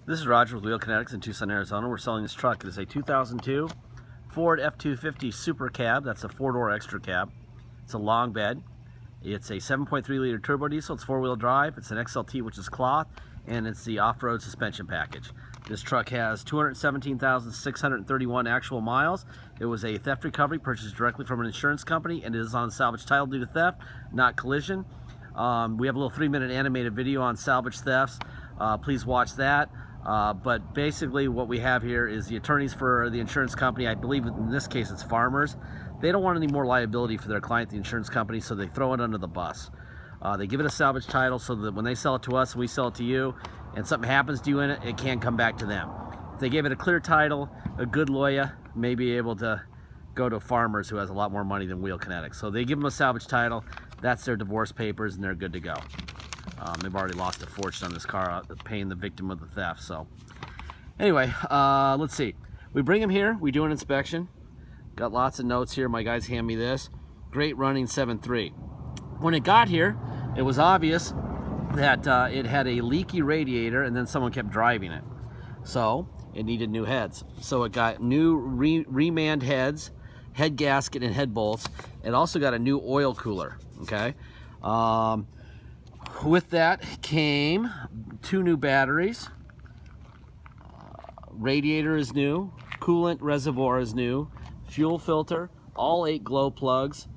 This is Roger with Wheel Kinetics in Tucson, Arizona. We're selling this truck. It is a 2002 Ford F250 Super Cab. That's a 4-door extra cab. It's a long bed. It's a 7.3 liter turbo diesel. It's 4-wheel drive. It's an XLT, which is cloth, and it's the off-road suspension package. This truck has 217,631 actual miles. It was a theft recovery purchased directly from an insurance company, and it is on salvage title due to theft, not collision. We have a little 3-minute animated video on salvage thefts. Please watch that. But basically what we have here is the attorneys for the insurance company. I believe in this case it's Farmers. They don't want any more liability for their client, the insurance company, so they throw it under the bus. They give it a salvage title so that when they sell it to us, we sell it to you, and something happens to you in it, it can't come back to them. If they gave it a clear title, a good lawyer may be able to go to Farmers, who has a lot more money than Wheel Kinetics. So they give them a salvage title, that's their divorce papers, and they're good to go. They've already lost a fortune on this car paying the victim of the theft. So anyway, let's see. We bring them here, we do an inspection. Got lots of notes here. My guys hand me this. Great running 7.3. When it got here, it was obvious that it had a leaky radiator, and then someone kept driving it. So it needed new heads. So it got new reman heads, head gasket, and head bolts. It also got a new oil cooler, okay? With that came 2 new batteries. Radiator is new, coolant reservoir is new, fuel filter, all 8 glow plugs,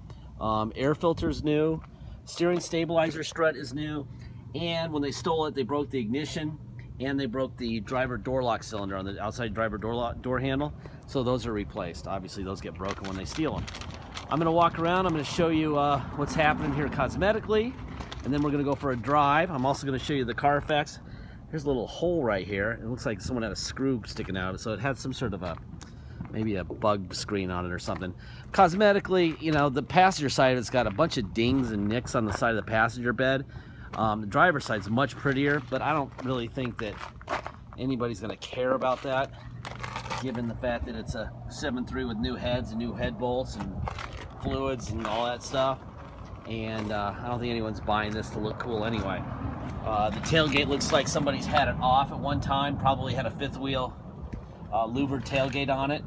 air filter is new, steering stabilizer strut is new, and when they stole it, they broke the ignition and they broke the driver door lock cylinder on the outside driver door handle, so those are replaced. Obviously those get broken when they steal them. I'm going to walk around, I'm going to show you what's happening here cosmetically, and then we're going to go for a drive. I'm also going to show you the Carfax. Here's a little hole right here. It looks like someone had a screw sticking out, so it had some sort of maybe a bug screen on it or something. Cosmetically, you know, the passenger side, it's got a bunch of dings and nicks on the side of the passenger bed. The driver's side's much prettier, but I don't really think that anybody's going to care about that, given the fact that it's a 7.3 with new heads and new head bolts and fluids and all that stuff. And I don't think anyone's buying this to look cool anyway. The tailgate looks like somebody's had it off at one time, probably had a 5th wheel louvered tailgate on it,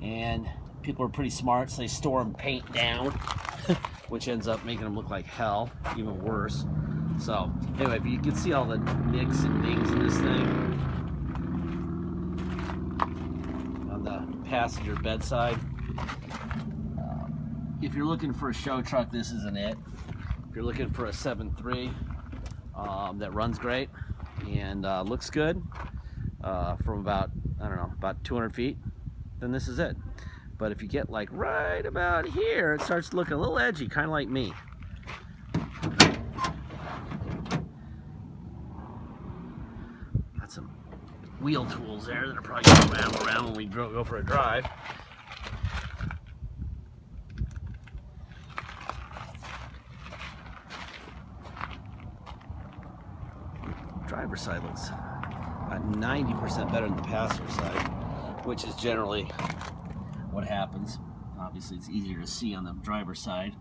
and people are pretty smart, so they store and paint down, which ends up making them look like hell, even worse. So anyway, if you can see all the nicks and dings in this thing on the passenger bedside. If you're looking for a show truck, this isn't it. If you're looking for a 7.3 that runs great and looks good from about, I don't know, about 200 feet, then this is it. But if you get like right about here, it starts looking a little edgy, kind of like me. Got some wheel tools there that are probably going to rattle around when we go for a drive. Driver's side looks about 90% better than the passenger side, which is generally what happens. Obviously it's easier to see on the driver's side,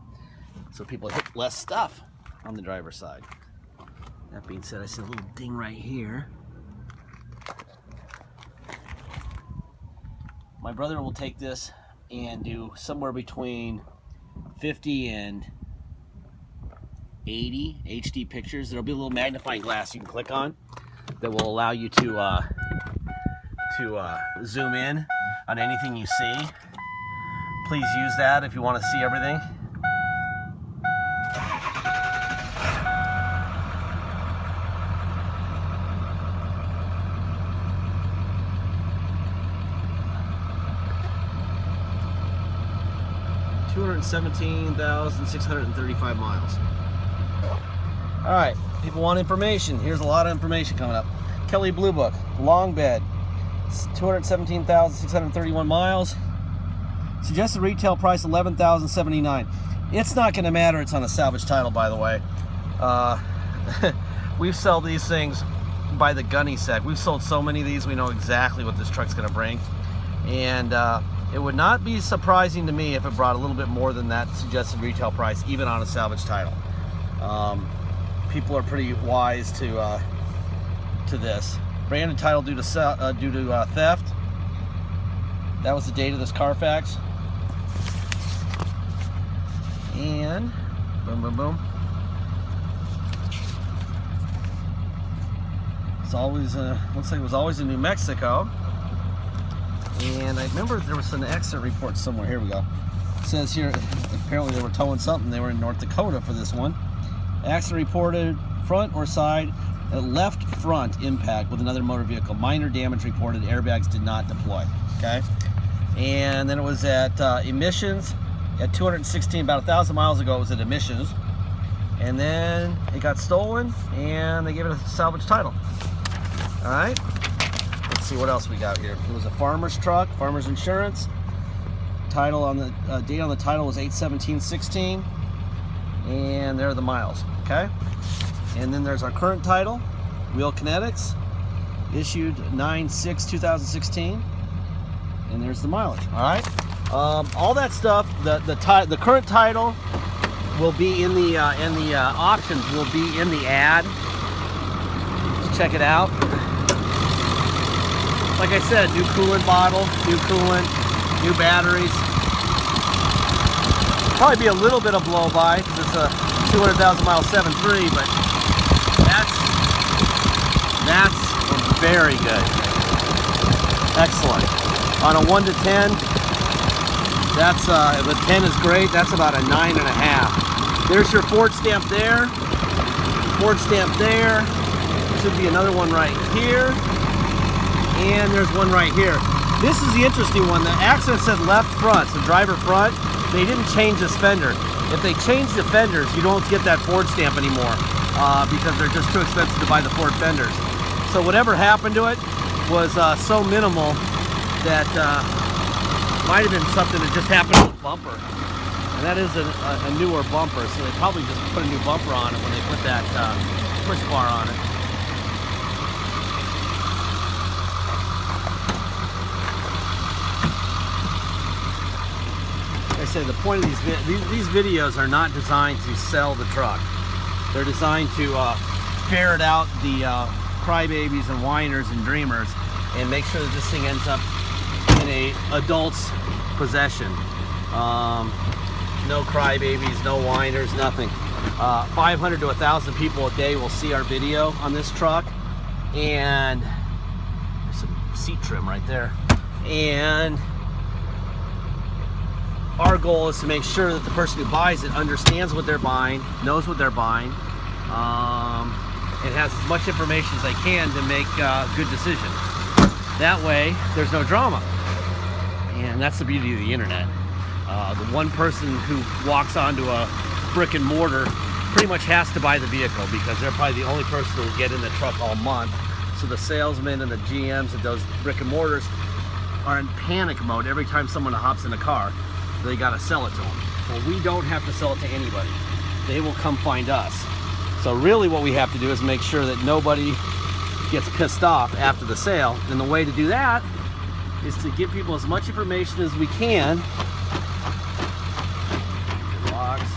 so people hit less stuff on the driver's side. That being said, I see a little ding right here. My brother will take this and do somewhere between 50 and 80 HD pictures. There'll be a little magnifying glass you can click on that will allow you to zoom in on anything you see. Please use that if you want to see everything. $217,635 miles. All right, people want information. Here's a lot of information coming up. Kelly Blue Book, long bed, 217,631 miles. Suggested retail price $11,079. It's not going to matter. It's on a salvage title, by the way. We've sold these things by the gunny set. We've sold so many of these, we know exactly what this truck's going to bring. And it would not be surprising to me if it brought a little bit more than that suggested retail price, even on a salvage title. People are pretty wise to this. Branded title due to theft. That was the date of this Carfax. And boom, boom, boom. It's always looks like it was always in New Mexico. And I remember there was an accident report somewhere. Here we go. It says here, apparently they were towing something. They were in North Dakota for this one. Accident reported front or side, a left front impact with another motor vehicle. Minor damage reported. Airbags did not deploy. Okay. And then it was at emissions at 216, about 1,000 miles ago. It was at emissions. And then it got stolen, and they gave it a salvage title. All right. Let's see what else we got here. It was a farmer's truck, farmer's insurance. Title on the date on the title was 8/17/16, and there are the miles. Okay, and then there's our current title, Wheel Kinetics, issued 9/6/2016, and there's the mileage. All right, all that stuff. The current title will be in the options will be in the ad. Let's check it out. Like I said, new coolant bottle, new coolant, new batteries. Probably be a little bit of blow by because it's a 200,000 mile 7.3, but that's very good. Excellent. On a 1 to 10, that's if a 10 is great, that's about a 9.5. There's your Ford stamp there. Ford stamp there. Should be another one right here. And there's one right here. This is the interesting one. The accident said left front, so driver front. They didn't change this fender. If they change the fenders, you don't get that Ford stamp anymore because they're just too expensive to buy the Ford fenders. So whatever happened to it was so minimal that might have been something that just happened to the bumper. And that is a newer bumper, so they probably just put a new bumper on it when they put that push bar on it. I say the point of these videos are not designed to sell the truck. They're designed to ferret out the crybabies and whiners and dreamers and make sure that this thing ends up in a adult's possession. No crybabies, no whiners, nothing. 500 to 1,000 people a day will see our video on this truck, and there's some seat trim right there. And our goal is to make sure that the person who buys it understands what they're buying, knows what they're buying, and has as much information as they can to make good decisions. That way, there's no drama. And that's the beauty of the internet. The one person who walks onto a brick and mortar pretty much has to buy the vehicle because they're probably the only person who will get in the truck all month. So the salesmen and the GMs at those brick and mortars are in panic mode every time someone hops in a car. They got to sell it to them. Well, we don't have to sell it to anybody. They will come find us. So really what we have to do is make sure that nobody gets pissed off after the sale. And the way to do that is to give people as much information as we can. Locks.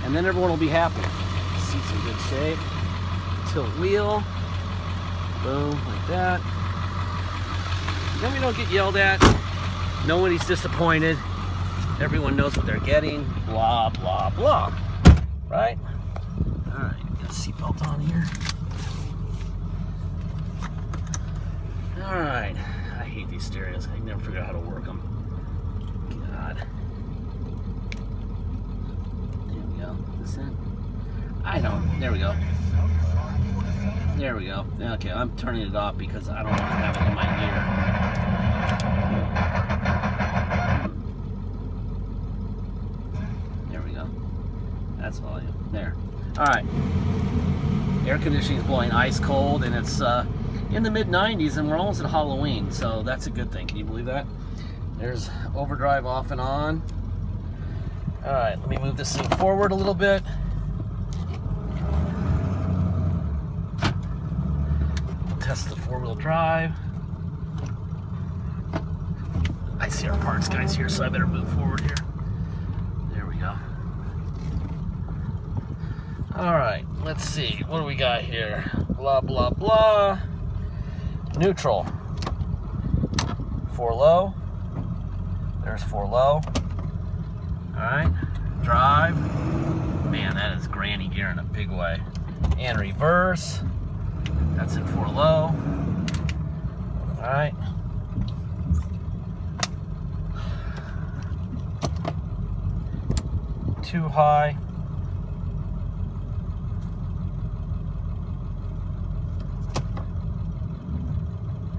And then everyone will be happy. Seats in good shape. Tilt wheel. Boom, like that. Then we don't get yelled at. Nobody's disappointed. Everyone knows what they're getting. Blah, blah, blah. Right? Alright, got a seatbelt on here. Alright. I hate these stereos. I never figure out how to work them. God. There we go. This in? I don't. There we go. There we go. Okay, I'm turning it off because I don't want to have it in my ear. There we go. That's volume. There. Alright. Air conditioning is blowing ice cold, and it's in the mid-90s, and we're almost at Halloween, so that's a good thing. Can you believe that? There's overdrive off and on. Alright, let me move this thing forward a little bit. Test the four-wheel drive. I see our parts guys here, so I better move forward here. There we go. Alright, let's see. What do we got here? Blah, blah, blah. neutral, 4 low, there's 4 low. Alright, drive, man, that is granny gear in a big way. And reverse, that's in 4 low. Alright. Too high.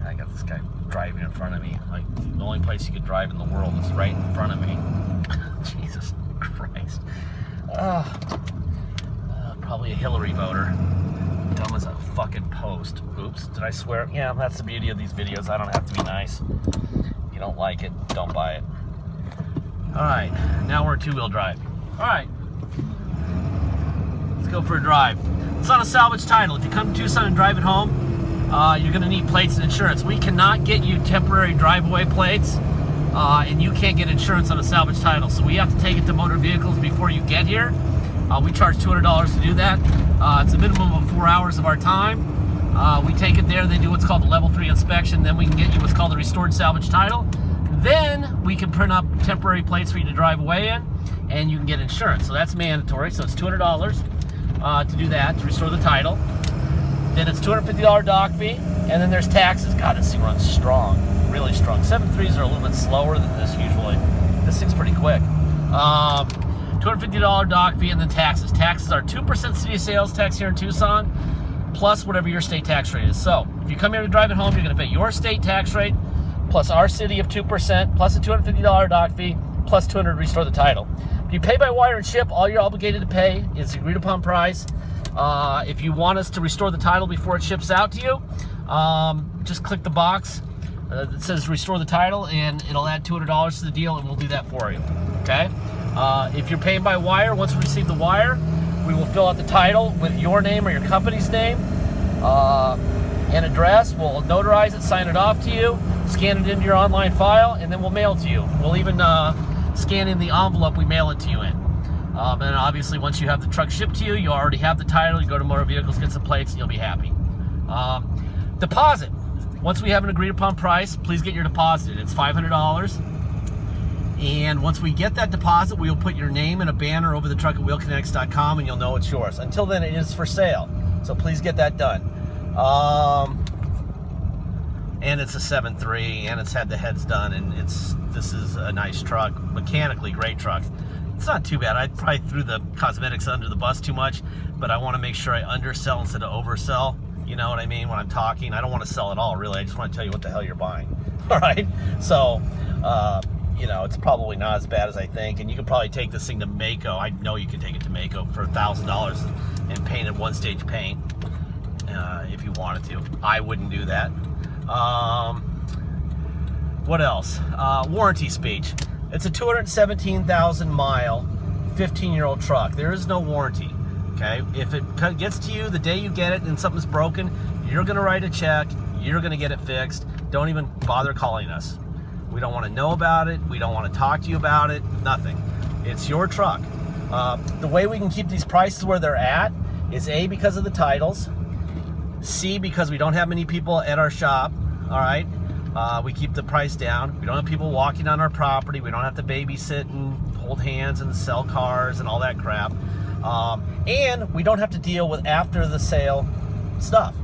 I got this guy driving in front of me. Like, the only place you could drive in the world is right in front of me. Jesus Christ. Probably a Hillary voter. Dumb as a fucking post. Oops, did I swear? Yeah, that's the beauty of these videos. I don't have to be nice. If you don't like it, don't buy it. Alright, now we're in 2-wheel drive. Alright, let's go for a drive. It's on a salvage title. If you come to Tucson and drive it home, you're going to need plates and insurance. We cannot get you temporary drive-away plates, and you can't get insurance on a salvage title. So we have to take it to motor vehicles before you get here. We charge $200 to do that. It's a minimum of 4 hours of our time. We take it there, they do what's called a level 3 inspection, then we can get you what's called a restored salvage title. Then we can print up temporary plates for you to drive away in, and you can get insurance. So that's mandatory, so it's $200 to do that, to restore the title. Then it's $250 dock fee, and then there's taxes. God, this thing runs strong, really strong. 7.3s are a little bit slower than this usually. This thing's pretty quick. $250 dock fee, and then taxes. Taxes are 2% city sales tax here in Tucson, plus whatever your state tax rate is. So if you come here to drive it home, you're going to pay your state tax rate, plus our city of 2%, plus a $250 dock fee, plus $200 to restore the title. If you pay by wire and ship, all you're obligated to pay is the agreed upon price. If you want us to restore the title before it ships out to you, just click the box that says restore the title, and it'll add $200 to the deal, and we'll do that for you. Okay? If you're paying by wire, once we receive the wire, we will fill out the title with your name or your company's name and address. We'll notarize it, sign it off to you, scan it into your online file, and then we'll mail it to you. We'll even scan in the envelope we mail it to you in. And obviously, once you have the truck shipped to you, you already have the title. You go to motor vehicles, get some plates, and you'll be happy. Deposit. Once we have an agreed upon price, please get your deposit. It's $500. And once we get that deposit, we will put your name and a banner over the truck at wheelkinetics.com, and you'll know it's yours. Until then, it is for sale. So please get that done. And it's a 7.3, and it's had the heads done, and this is a nice truck, mechanically great truck. It's not too bad. I probably threw the cosmetics under the bus too much, but I want to make sure I undersell instead of oversell. You know what I mean when I'm talking? I don't want to sell at all, really. I just want to tell you what the hell you're buying. All right? So, you know, it's probably not as bad as I think, and you could probably take this thing to Mako. I know you can take it to Mako for $1,000 and paint it one-stage paint if you wanted to. I wouldn't do that. What else? Warranty speech. It's a 217,000 mile, 15-year-old truck. There is no warranty, okay? If it gets to you the day you get it and something's broken, you're gonna write a check, you're gonna get it fixed. Don't even bother calling us. We don't wanna know about it, we don't wanna talk to you about it, nothing. It's your truck. The way we can keep these prices where they're at is A, because of the titles, C, because we don't have many people at our shop, all right? We keep the price down. We don't have people walking on our property. We don't have to babysit and hold hands and sell cars and all that crap. And we don't have to deal with after the sale stuff.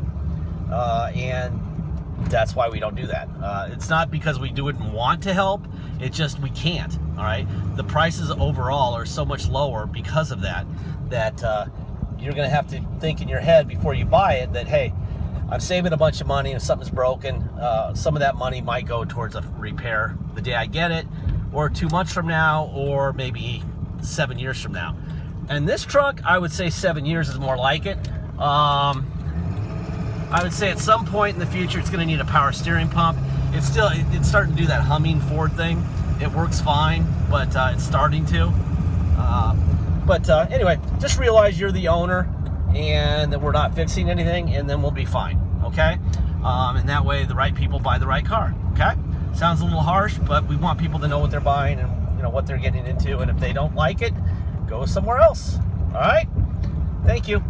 And that's why we don't do that. It's not because we wouldn't want to help. It's just we can't, all right? The prices overall are so much lower because of that, you're going to have to think in your head before you buy it that, hey, I'm saving a bunch of money. If something's broken, some of that money might go towards a repair the day I get it, or 2 months from now, or maybe 7 years from now. And this truck, I would say 7 years is more like it. I would say at some point in the future, it's going to need a power steering pump. It's starting to do that humming Ford thing. It works fine, but it's starting to. Anyway, just realize you're the owner, and that we're not fixing anything, and then we'll be fine, okay? And that way the right people buy the right car, okay? Sounds a little harsh, but we want people to know what they're buying and you know what they're getting into, and if they don't like it, go somewhere else, all right? Thank you.